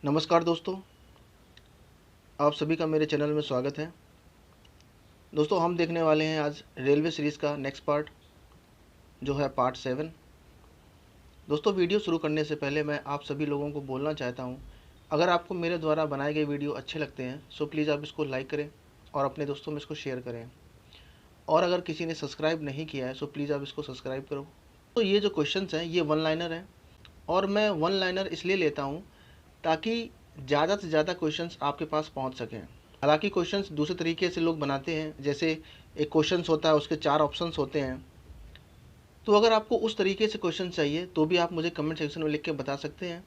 नमस्कार दोस्तों, आप सभी का मेरे चैनल में स्वागत है। दोस्तों, हम देखने वाले हैं आज रेलवे सीरीज़ का नेक्स्ट पार्ट, जो है पार्ट 7। दोस्तों, वीडियो शुरू करने से पहले मैं आप सभी लोगों को बोलना चाहता हूं, अगर आपको मेरे द्वारा बनाए गए वीडियो अच्छे लगते हैं सो प्लीज़ आप इसको लाइक करें और अपने दोस्तों में इसको शेयर करें। और अगर किसी ने सब्सक्राइब नहीं किया है सो प्लीज़ आप इसको सब्सक्राइब करो। तो ये जो क्वेश्चंस हैं ये वन लाइनर हैं, और मैं वन लाइनर इसलिए लेता हूँ ताकि ज़्यादा से ज़्यादा क्वेश्चंस आपके पास पहुंच सकें। हालांकि क्वेश्चंस दूसरे तरीके से लोग बनाते हैं, जैसे एक क्वेश्चंस होता है उसके 4 ऑप्शंस होते हैं। तो अगर आपको उस तरीके से क्वेश्चन चाहिए तो भी आप मुझे कमेंट सेक्शन में लिख के बता सकते हैं।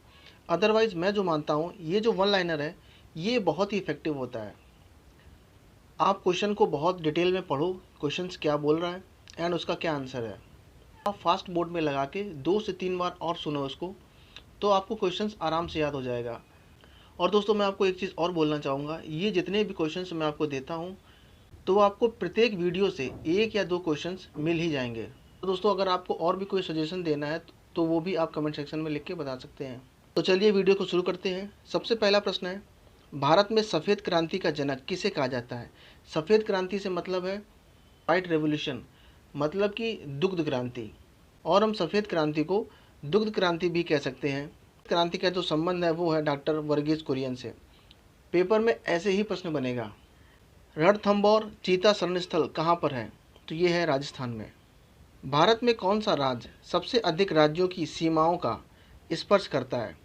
अदरवाइज़ मैं जो मानता हूँ ये जो वन लाइनर है ये बहुत ही इफ़ेक्टिव होता है। आप क्वेश्चन को बहुत डिटेल में पढ़ो, क्वेश्चंस क्या बोल रहा है एंड उसका क्या आंसर है। आप फास्ट मोड में लगा के 2 से 3 बार और सुनो उसको, तो आपको क्वेश्चंस आराम से याद हो जाएगा। और दोस्तों, मैं आपको एक चीज़ और बोलना चाहूँगा, ये जितने भी क्वेश्चंस मैं आपको देता हूँ तो आपको प्रत्येक वीडियो से 1 या 2 क्वेश्चंस मिल ही जाएंगे। तो दोस्तों, अगर आपको और भी कोई सजेशन देना है तो वो भी आप कमेंट सेक्शन में लिख के बता सकते हैं। तो चलिए वीडियो को शुरू करते हैं। सबसे पहला प्रश्न है, भारत में सफ़ेद क्रांति का जनक किसे कहा जाता है? सफ़ेद क्रांति से मतलब है वाइट रेवोल्यूशन, मतलब कि दुग्ध क्रांति, और हम सफ़ेद क्रांति को दुग्ध क्रांति भी कह सकते हैं। क्रांति का जो संबंध है वो है डॉक्टर वर्गीज कुरियन से। पेपर में ऐसे ही प्रश्न बनेगा। रणथंभौर चीता शरण स्थल कहाँ पर है? तो ये है राजस्थान में। भारत में कौन सा राज्य सबसे अधिक राज्यों की सीमाओं का स्पर्श करता है?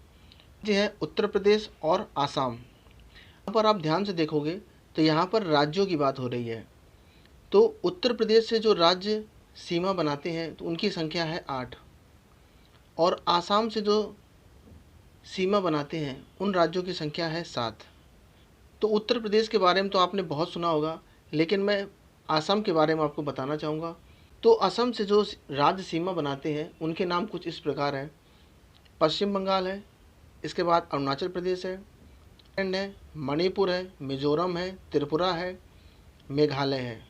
ये है उत्तर प्रदेश और आसाम। यहाँ पर आप ध्यान से देखोगे तो यहाँ पर राज्यों की बात हो रही है। तो उत्तर प्रदेश से जो राज्य सीमा बनाते हैं तो उनकी संख्या है 8, और आसाम से जो सीमा बनाते हैं उन राज्यों की संख्या है 7। तो उत्तर प्रदेश के बारे में तो आपने बहुत सुना होगा, लेकिन मैं असम के बारे में आपको बताना चाहूँगा। तो असम से जो राज्य सीमा बनाते हैं उनके नाम कुछ इस प्रकार हैं। पश्चिम बंगाल है, इसके बाद अरुणाचल प्रदेश है, नागालैंड है, मणिपुर है, मिजोरम है, त्रिपुरा है, मेघालय है।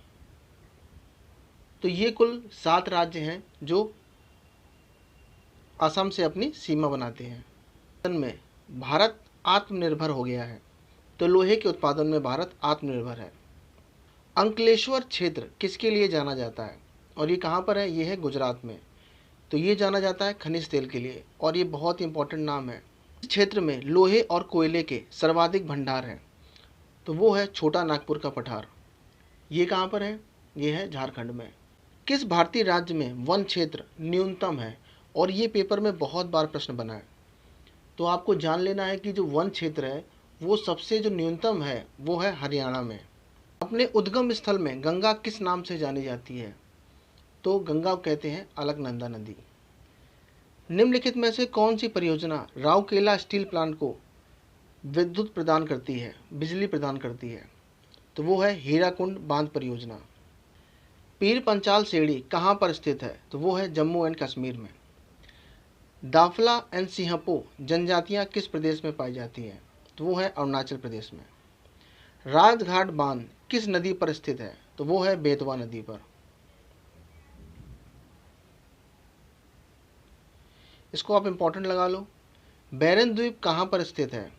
तो ये कुल 7 राज्य हैं जो असम से अपनी सीमा बनाते हैं। में भारत आत्मनिर्भर हो गया है, तो लोहे के उत्पादन में भारत आत्मनिर्भर है। अंकलेश्वर क्षेत्र किसके लिए जाना जाता है? और ये कहाँ पर है? ये है गुजरात में। तो ये जाना जाता है खनिज तेल के लिए, और ये बहुत ही इंपॉर्टेंट नाम है। इस क्षेत्र में लोहे और कोयले के सर्वाधिक भंडार हैं, तो वो है छोटा नागपुर का पठार। ये कहाँ पर है? ये है झारखंड में। किस भारतीय राज्य में वन क्षेत्र न्यूनतम है? और ये पेपर में बहुत बार प्रश्न बना है। तो आपको जान लेना है कि जो वन क्षेत्र है वो सबसे जो न्यूनतम है वो है हरियाणा में। अपने उद्गम स्थल में गंगा किस नाम से जानी जाती है? तो गंगा कहते हैं अलकनंदा नदी। निम्नलिखित में से कौन सी परियोजना राउरकेला स्टील प्लांट को विद्युत प्रदान करती है, बिजली प्रदान करती है? तो वो है हीराकुंड बांध परियोजना। पीर पंचाल सेड़ी कहाँ पर स्थित है? तो वो है जम्मू एंड कश्मीर में। दाफला एंड सिंहपो जनजातियाँ किस प्रदेश में पाई जाती हैं? तो वो है अरुणाचल प्रदेश में। राजघाट बांध किस नदी पर स्थित है? तो वो है बेतवा नदी पर। इसको आप इंपॉर्टेंट लगा लो। बैरन द्वीप कहाँ पर स्थित है?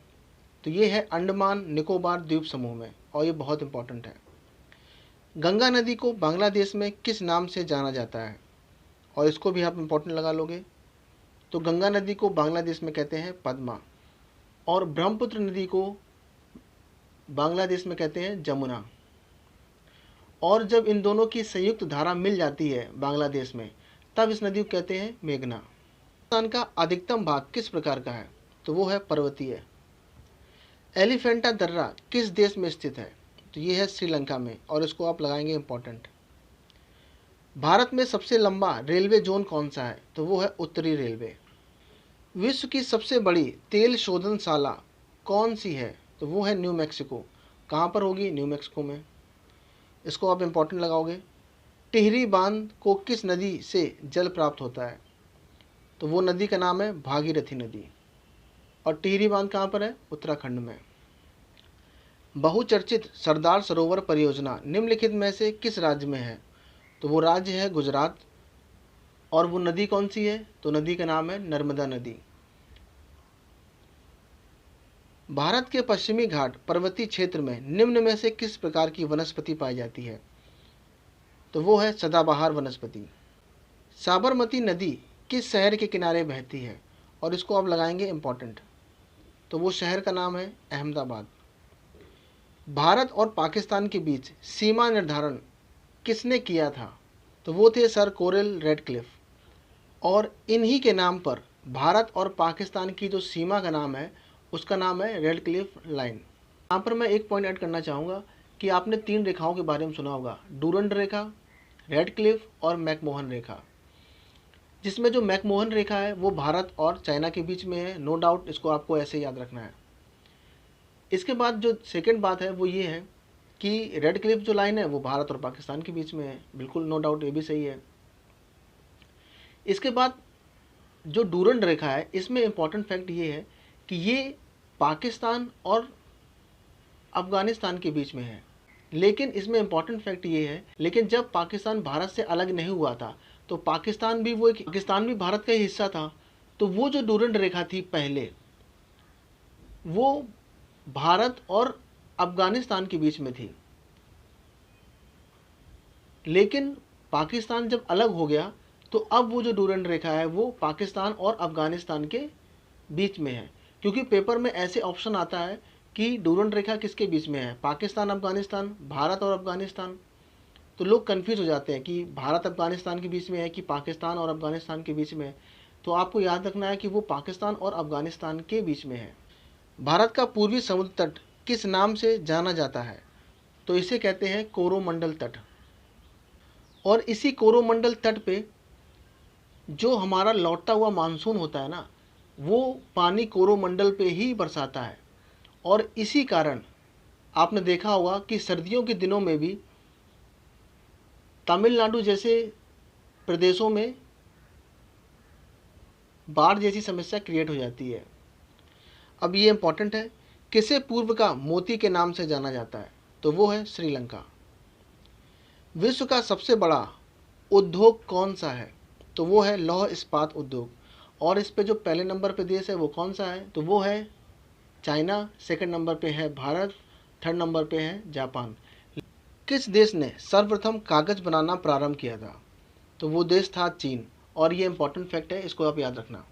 तो ये है अंडमान निकोबार द्वीप समूह में, और ये बहुत इंपॉर्टेंट है। गंगा नदी को बांग्लादेश में किस नाम से जाना जाता है? और इसको भी आप इंपॉर्टेंट लगा लोगे। तो गंगा नदी को बांग्लादेश में कहते हैं पद्मा, और ब्रह्मपुत्र नदी को बांग्लादेश में कहते हैं जमुना। और जब इन दोनों की संयुक्त धारा मिल जाती है बांग्लादेश में, तब इस नदी को कहते हैं मेघना। राजस्थान का अधिकतम भाग किस प्रकार का है? तो वो है पर्वतीय। एलिफेंटा दर्रा किस देश में स्थित है? तो ये है श्रीलंका में, और इसको आप लगाएंगे इंपॉर्टेंट। भारत में सबसे लंबा रेलवे जोन कौन सा है? तो वो है उत्तरी रेलवे। विश्व की सबसे बड़ी तेल शोधनशाला कौन सी है? तो वो है न्यू मैक्सिको। कहाँ पर होगी? न्यू मैक्सिको में। इसको आप इंपॉर्टेंट लगाओगे। टिहरी बांध को किस नदी से जल प्राप्त होता है? तो वो नदी का नाम है भागीरथी नदी। और टिहरी बांध कहाँ पर है? उत्तराखंड में। बहुचर्चित सरदार सरोवर परियोजना निम्नलिखित में से किस राज्य में है? तो वो राज्य है गुजरात। और वो नदी कौन सी है? तो नदी का नाम है नर्मदा नदी। भारत के पश्चिमी घाट पर्वतीय क्षेत्र में निम्न में से किस प्रकार की वनस्पति पाई जाती है? तो वो है सदाबहार वनस्पति। साबरमती नदी किस शहर के किनारे बहती है? और इसको आप लगाएंगे इम्पोर्टेंट, तो वो शहर का नाम है अहमदाबाद। भारत और पाकिस्तान के बीच सीमा निर्धारण किसने किया था? तो वो थे सर कोरेल रेडक्लिफ। और इन्हीं के नाम पर भारत और पाकिस्तान की जो सीमा का नाम है उसका नाम है रेडक्लिफ लाइन। यहाँ पर मैं एक पॉइंट ऐड करना चाहूँगा कि आपने 3 रेखाओं के बारे में सुना होगा, डूरंड रेखा, रेडक्लिफ और मैकमोहन रेखा, जिसमें जो मैकमोहन रेखा है वो भारत और चाइना के बीच में है, नो डाउट, इसको आपको ऐसे याद रखना है। इसके बाद जो सेकंड बात है वो ये है कि रेड क्लिफ जो लाइन है वो भारत और पाकिस्तान के बीच में है, बिल्कुल नो डाउट, ये भी सही है। इसके बाद जो डूरंड रेखा है इसमें इंपॉर्टेंट फैक्ट ये है कि ये पाकिस्तान और अफगानिस्तान के बीच में है। लेकिन इसमें इंपॉर्टेंट फैक्ट ये है, लेकिन जब पाकिस्तान भारत से अलग नहीं हुआ था तो पाकिस्तान भी भारत का ही हिस्सा था। तो वो जो डूरंड रेखा थी पहले, वो भारत और अफगानिस्तान के बीच में थी। लेकिन पाकिस्तान जब अलग हो गया तो अब वो जो डूरंड रेखा है वो पाकिस्तान और अफगानिस्तान के बीच में है, क्योंकि पेपर में ऐसे ऑप्शन आता है कि डूरंड रेखा किसके बीच में है, पाकिस्तान अफगानिस्तान, भारत और अफगानिस्तान। तो लोग कंफ्यूज हो जाते हैं कि भारत अफगानिस्तान के बीच में है कि पाकिस्तान और अफगानिस्तान के बीच में है। तो आपको याद रखना है कि वो पाकिस्तान और अफगानिस्तान के बीच में है। भारत का पूर्वी समुद्र तट किस नाम से जाना जाता है? तो इसे कहते हैं कोरोमंडल तट। और इसी कोरोमंडल तट पे जो हमारा लौटता हुआ मानसून होता है ना, वो पानी कोरोमंडल पे ही बरसाता है। और इसी कारण आपने देखा होगा कि सर्दियों के दिनों में भी तमिलनाडु जैसे प्रदेशों में बाढ़ जैसी समस्या क्रिएट हो जाती है। अब ये इंपॉर्टेंट है, किसे पूर्व का मोती के नाम से जाना जाता है? तो वो है श्रीलंका। विश्व का सबसे बड़ा उद्योग कौन सा है? तो वो है लौह इस्पात उद्योग। और इस पे जो पहले नंबर पे देश है वो कौन सा है? तो वो है चाइना, सेकंड नंबर पे है भारत, थर्ड नंबर पे है जापान। किस देश ने सर्वप्रथम कागज बनाना प्रारंभ किया था? तो वो देश था चीन। और ये इंपॉर्टेंट फैक्ट है, इसको आप याद रखना।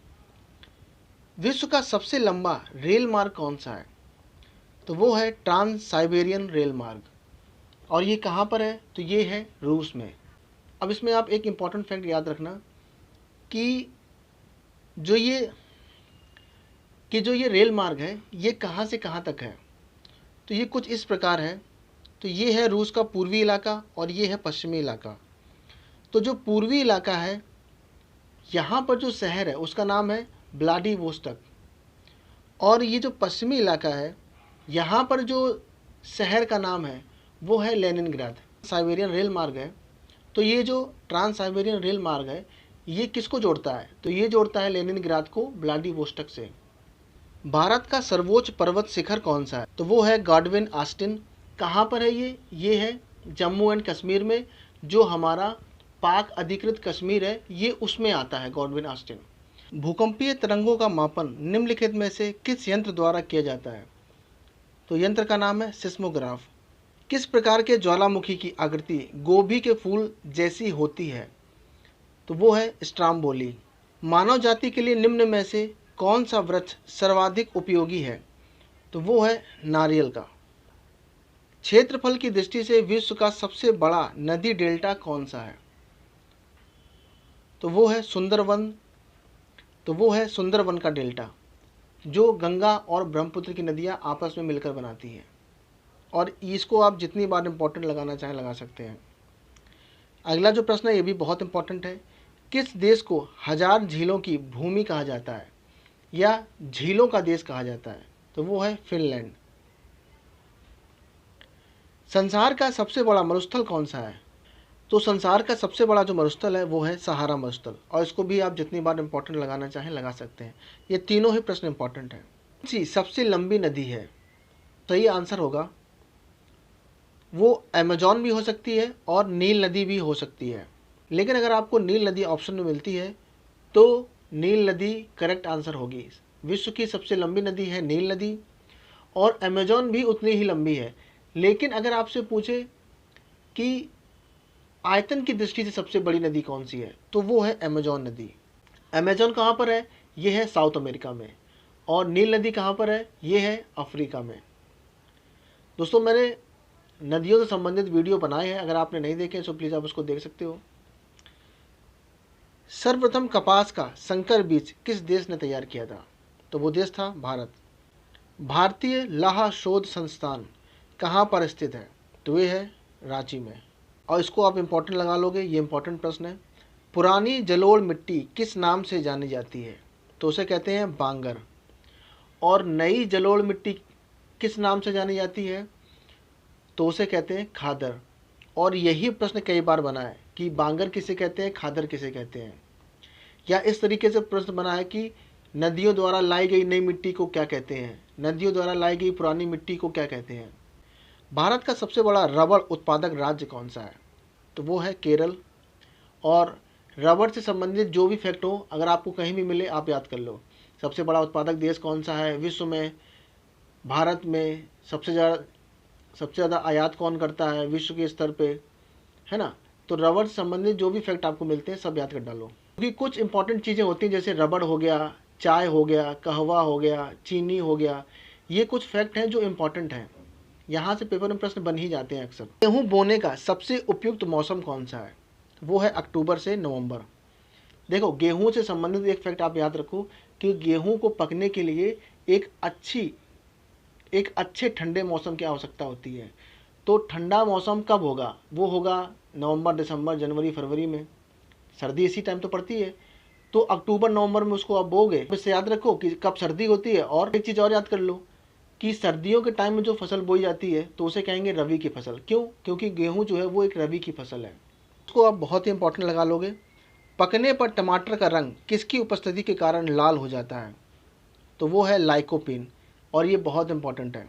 विश्व का सबसे लंबा रेल मार्ग कौन सा है? तो वो है ट्रांस साइबेरियन रेल मार्ग। और ये कहाँ पर है? तो ये है रूस में। अब इसमें आप एक इम्पॉर्टेंट फैक्ट याद रखना कि जो ये रेल मार्ग है ये कहाँ से कहाँ तक है? तो ये कुछ इस प्रकार है। तो ये है रूस का पूर्वी इलाका और ये है पश्चिमी इलाका। तो जो पूर्वी इलाका है यहाँ पर जो शहर है उसका नाम है व्लादिवोस्तोक। और ये जो पश्चिमी इलाका है यहाँ पर जो शहर का नाम है वो है लेनिनग्राद। साइबेरियन रेल मार्ग है। तो ये जो ट्रांस साइबेरियन रेल मार्ग है ये किसको जोड़ता है? तो ये जोड़ता है लेनिनग्राद को व्लादिवोस्तोक से। भारत का सर्वोच्च पर्वत शिखर कौन सा है? तो वो है गॉडविन ऑस्टिन। कहाँ पर है ये है जम्मू एंड कश्मीर में। जो हमारा पाक अधिकृत कश्मीर है ये उसमें आता है गॉडविन ऑस्टिन। भूकंपीय तरंगों का मापन निम्नलिखित में से किस यंत्र द्वारा किया जाता है? तो यंत्र का नाम है सिस्मोग्राफ। किस प्रकार के ज्वालामुखी की आकृति गोभी के फूल जैसी होती है? तो वो है स्ट्राम्बोली। मानव जाति के लिए निम्न में से कौन सा वृक्ष सर्वाधिक उपयोगी है? तो वो है नारियल का। क्षेत्रफल की दृष्टि से विश्व का सबसे बड़ा नदी डेल्टा कौन सा है? तो वो है सुंदरवन का डेल्टा, जो गंगा और ब्रह्मपुत्र की नदियाँ आपस में मिलकर बनाती हैं। और इसको आप जितनी बार इम्पोर्टेंट लगाना चाहें लगा सकते हैं। अगला जो प्रश्न है ये भी बहुत इंपॉर्टेंट है। किस देश को 1000 झीलों की भूमि कहा जाता है या झीलों का देश कहा जाता है? तो वो है फिनलैंड। संसार का सबसे बड़ा मरुस्थल कौन सा है? तो संसार का सबसे बड़ा जो मरुस्थल है वो है सहारा मरुस्थल। और इसको भी आप जितनी बार इंपॉर्टेंट लगाना चाहें लगा सकते हैं। ये तीनों ही प्रश्न इंपॉर्टेंट हैं। जी सबसे लंबी नदी है, सही आंसर होगा वो अमेजॉन भी हो सकती है और नील नदी भी हो सकती है। लेकिन अगर आपको नील नदी ऑप्शन में मिलती है तो नील नदी करेक्ट आंसर होगी। विश्व की सबसे लंबी नदी है नील नदी। और अमेजॉन भी उतनी ही लंबी है। लेकिन अगर आपसे पूछे कि आयतन की दृष्टि से सबसे बड़ी नदी कौन सी है, तो वो है अमेजॉन नदी। अमेजॉन कहाँ पर है? ये है साउथ अमेरिका में। और नील नदी कहाँ पर है? ये है अफ्रीका में। दोस्तों, मैंने नदियों से संबंधित वीडियो बनाए हैं, अगर आपने नहीं देखे तो प्लीज़ आप उसको देख सकते हो। सर्वप्रथम कपास का संकर बीज किस देश ने तैयार किया था? तो वो देश था भारत। भारतीय लाह शोध संस्थान कहाँ पर स्थित है? तो ये है रांची में। और इसको आप इम्पोर्टेंट लगा लोगे, ये इम्पोर्टेंट प्रश्न है। पुरानी जलोढ़ मिट्टी किस नाम से जानी जाती है? तो उसे कहते हैं बांगर। और नई जलोढ़ मिट्टी किस नाम से जानी जाती है? तो उसे कहते हैं खादर। और यही प्रश्न कई बार बना है कि बांगर किसे कहते हैं, खादर किसे कहते हैं। या इस तरीके से प्रश्न बना है कि नदियों द्वारा लाई गई नई मिट्टी को क्या कहते हैं, नदियों द्वारा लाई गई पुरानी मिट्टी को क्या कहते हैं। भारत का सबसे बड़ा रबड़ उत्पादक राज्य कौन सा है? तो वो है केरल। और रबड़ से संबंधित जो भी फैक्ट हो, अगर आपको कहीं भी मिले आप याद कर लो। सबसे बड़ा उत्पादक देश कौन सा है विश्व में? भारत में सबसे ज़्यादा आयात कौन करता है विश्व के स्तर पे, है ना। तो रबड़ से संबंधित जो भी फैक्ट आपको मिलते हैं सब याद कर डालो, क्योंकि कुछ इंपॉर्टेंट चीज़ें होती हैं जैसे रबड़ हो गया, चाय हो गया, कहवा हो गया, चीनी हो गया। ये कुछ फैक्ट हैं जो इम्पॉर्टेंट हैं, यहाँ से पेपर में प्रश्न बन ही जाते हैं अक्सर। गेहूँ बोने का सबसे उपयुक्त मौसम कौन सा है? वो है अक्टूबर से नवंबर। देखो, गेहूँ से संबंधित एक फैक्ट आप याद रखो कि गेहूँ को पकने के लिए एक अच्छे ठंडे मौसम की आवश्यकता होती है। तो ठंडा मौसम कब होगा? वो होगा नवंबर, दिसंबर, जनवरी, फरवरी में। सर्दी इसी टाइम तो पड़ती है। तो अक्टूबर नवंबर में उसको आप बोओगे। इससे याद रखो कि कब सर्दी होती है। और एक चीज़ और याद कर लो कि सर्दियों के टाइम में जो फसल बोई जाती है तो उसे कहेंगे रबी की फसल। क्यों? क्योंकि गेहूँ जो है वो एक रबी की फसल है। उसको आप बहुत ही इंपॉर्टेंट लगा लोगे। पकने पर टमाटर का रंग किसकी उपस्थिति के कारण लाल हो जाता है? तो वो है लाइकोपीन। और ये बहुत इंपॉर्टेंट है।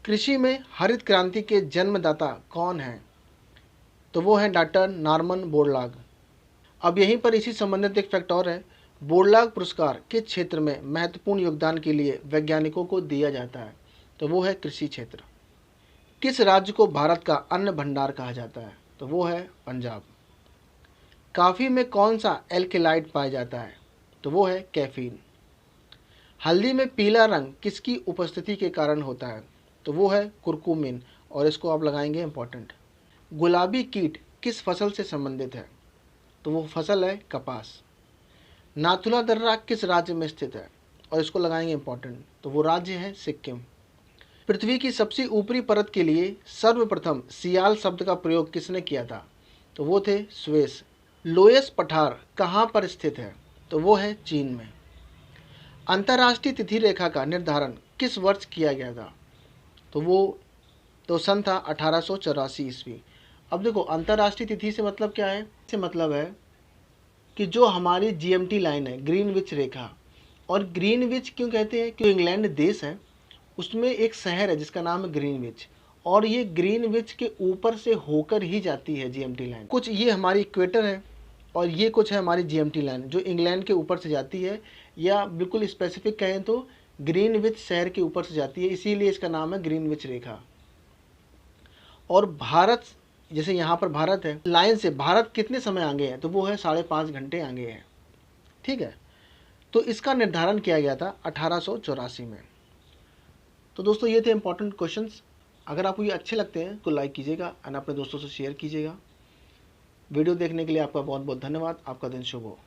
कृषि में हरित क्रांति के जन्मदाता कौन है? तो वो है डॉक्टर नॉर्मन बोरलॉग। अब यहीं पर इसी संबंधित एक फैक्ट और है। बोरलॉग पुरस्कार किस क्षेत्र में महत्वपूर्ण योगदान के लिए वैज्ञानिकों को दिया जाता है? तो वो है कृषि क्षेत्र। किस राज्य को भारत का अन्न भंडार कहा जाता है? तो वो है पंजाब। कॉफ़ी में कौन सा एल्केलाइड पाया जाता है? तो वो है कैफीन। हल्दी में पीला रंग किसकी उपस्थिति के कारण होता है? तो वो है कुरकुमिन। और इसको आप लगाएंगे इंपॉर्टेंट। गुलाबी कीट किस फसल से संबंधित है? तो वो फसल है कपास। नाथुला दर्रा किस राज्य में स्थित है? और इसको लगाएंगे इंपॉर्टेंट। तो वो राज्य है सिक्किम। पृथ्वी की सबसे ऊपरी परत के लिए सर्वप्रथम सियाल शब्द का प्रयोग किसने किया था? तो वो थे स्वेस। लोएस पठार कहाँ पर स्थित है? तो वो है चीन में। अंतर्राष्ट्रीय तिथि रेखा का निर्धारण किस वर्ष किया गया था? तो वो सन था 1884 ईस्वी। अब देखो, अंतर्राष्ट्रीय तिथि से मतलब क्या है? इससे मतलब है कि जो हमारी जीएमटी लाइन है, ग्रीनविच रेखा। और ग्रीनविच क्यों कहते हैं? क्योंकि इंग्लैंड देश है, उसमें एक शहर है जिसका नाम है ग्रीनविच। और ये ग्रीनविच के ऊपर से होकर ही जाती है जीएमटी लाइन। कुछ ये हमारी इक्वेटर है और ये कुछ है हमारी जीएमटी लाइन जो इंग्लैंड के ऊपर से जाती है, या बिल्कुल स्पेसिफिक कहें तो ग्रीनविच शहर के ऊपर से जाती है, इसीलिए इसका नाम है ग्रीनविच रेखा। और भारत, जैसे यहाँ पर भारत है, लाइन से भारत कितने समय आगे है? तो वो है 5.5 घंटे आगे है। ठीक है, तो इसका निर्धारण किया गया था 1884 में। तो दोस्तों, ये थे इंपॉर्टेंट क्वेश्चंस। अगर आपको ये अच्छे लगते हैं तो लाइक कीजिएगा और अपने दोस्तों से शेयर कीजिएगा। वीडियो देखने के लिए आपका बहुत बहुत धन्यवाद। आपका दिन शुभ हो।